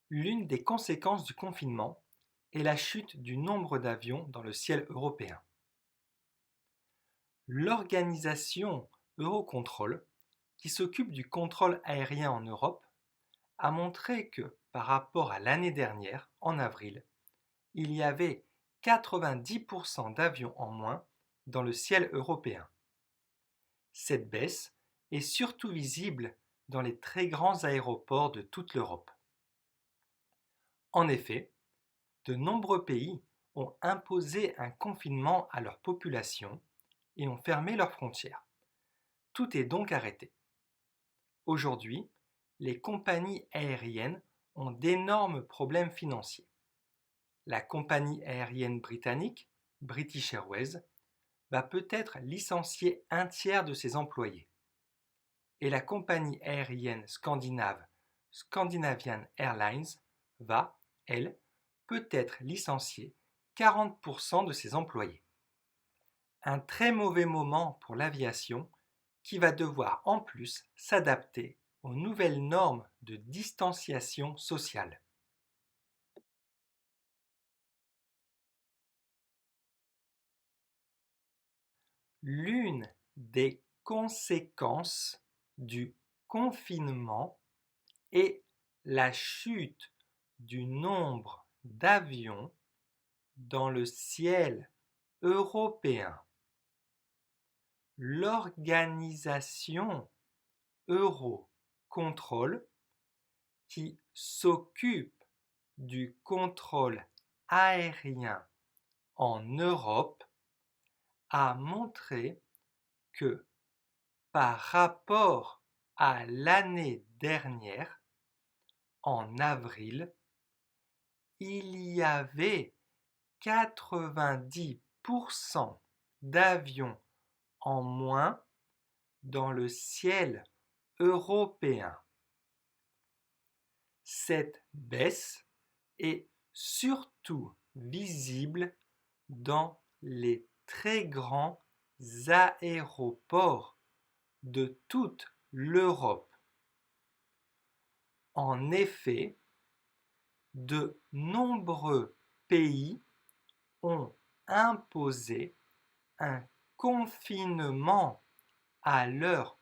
L'une des conséquences du confinement est la chute du nombre d'avions dans le ciel européen. L'organisation Eurocontrol, qui s'occupe du contrôle aérien en Europe, a montré que, par rapport à l'année dernière, en avril, il y avait 90% d'avions en moins dans le ciel européen. Cette baisse est surtout visible dans les très grands aéroports de toute l'Europe. En effet, de nombreux pays ont imposé un confinement à leur population et ont fermé leurs frontières. Tout est donc arrêté. Aujourd'hui, les compagnies aériennes ont d'énormes problèmes financiers. La compagnie aérienne britannique, British Airways, va peut-être licencier un tiers de ses employés. Et la compagnie aérienne scandinave Scandinavian Airlines va, elle, peut-être licencier 40% de ses employés. Un très mauvais moment pour l'aviation qui va devoir en plus s'adapter aux nouvelles normes de distanciation sociale. L'une des conséquences du confinement est la chute du nombre d'avions dans le ciel européen. L'organisation Eurocontrol, qui s'occupe du contrôle aérien en Europe, a montré que par rapport à l'année dernière, en avril, il y avait 90% d'avions en moins dans le ciel européen. Cette baisse est surtout visible dans les très grands aéroports de toute l'Europe. En effet, de nombreux pays ont imposé un confinement à leur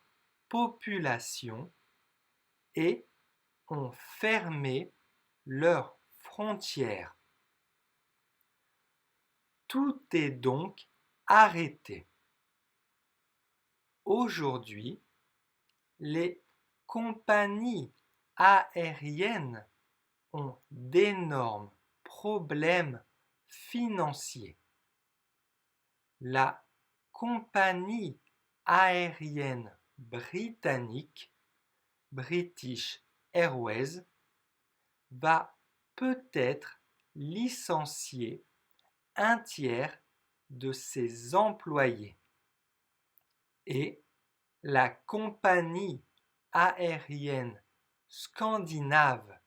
population et ont fermé leurs frontières. Tout est donc arrêté. Aujourd'hui, les compagnies aériennes ont d'énormes problèmes financiers. La compagnie aérienne britannique, British Airways, va peut-être licencier un tiers de ses employés. Et la compagnie aérienne scandinave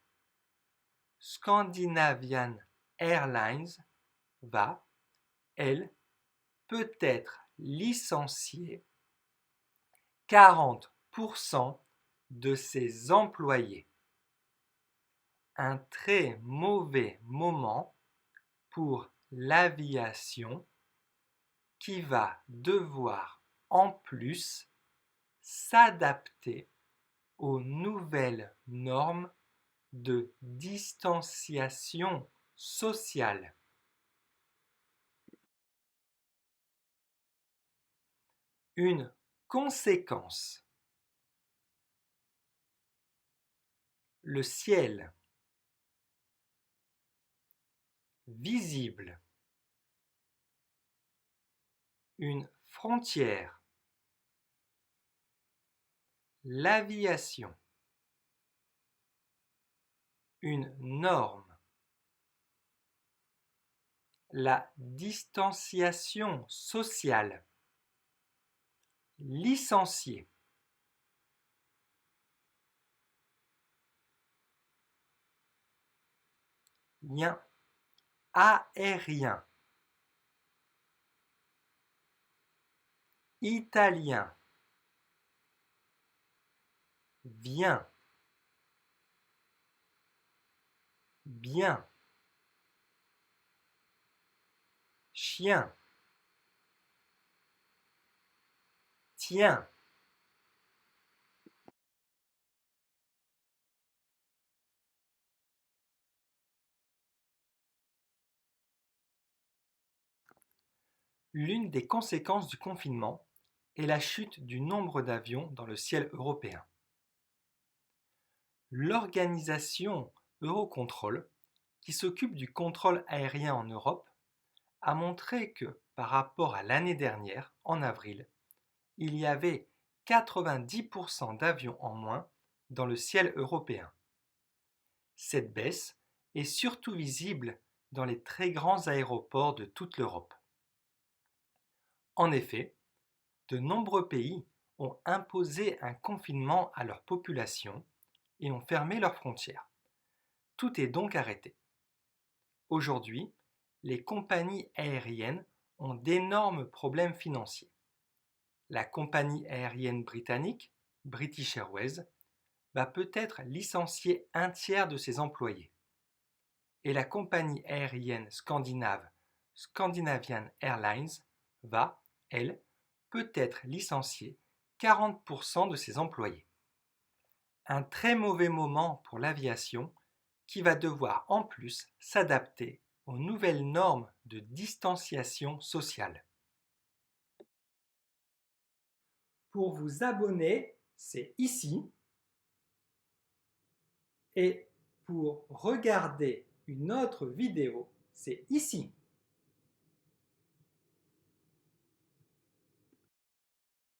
Scandinavian Airlines va, elle, peut-être licencier 40% de ses employés. Un très mauvais moment pour l'aviation qui va devoir en plus s'adapter aux nouvelles normes de distanciation sociale. Une conséquence. Le ciel. Visible. Une frontière. L'aviation. Une norme. La distanciation sociale. Licencié. Lien aérien. Italien. Vient. bien, chien, tiens. L'une des conséquences du confinement est la chute du nombre d'avions dans le ciel européen. L'organisation Eurocontrol, qui s'occupe du contrôle aérien en Europe, a montré que, par rapport à l'année dernière, en avril, il y avait 90% d'avions en moins dans le ciel européen. Cette baisse est surtout visible dans les très grands aéroports de toute l'Europe. En effet, de nombreux pays ont imposé un confinement à leur population et ont fermé leurs frontières. Tout est donc arrêté. Aujourd'hui, les compagnies aériennes ont d'énormes problèmes financiers. La compagnie aérienne britannique, British Airways, va peut-être licencier un tiers de ses employés. Et la compagnie aérienne scandinave, Scandinavian Airlines, va, elle, peut-être licencier 40% de ses employés. Un très mauvais moment pour l'aviation qui va devoir en plus s'adapter aux nouvelles normes de distanciation sociale. Pour vous abonner, c'est ici. Et pour regarder une autre vidéo, c'est ici.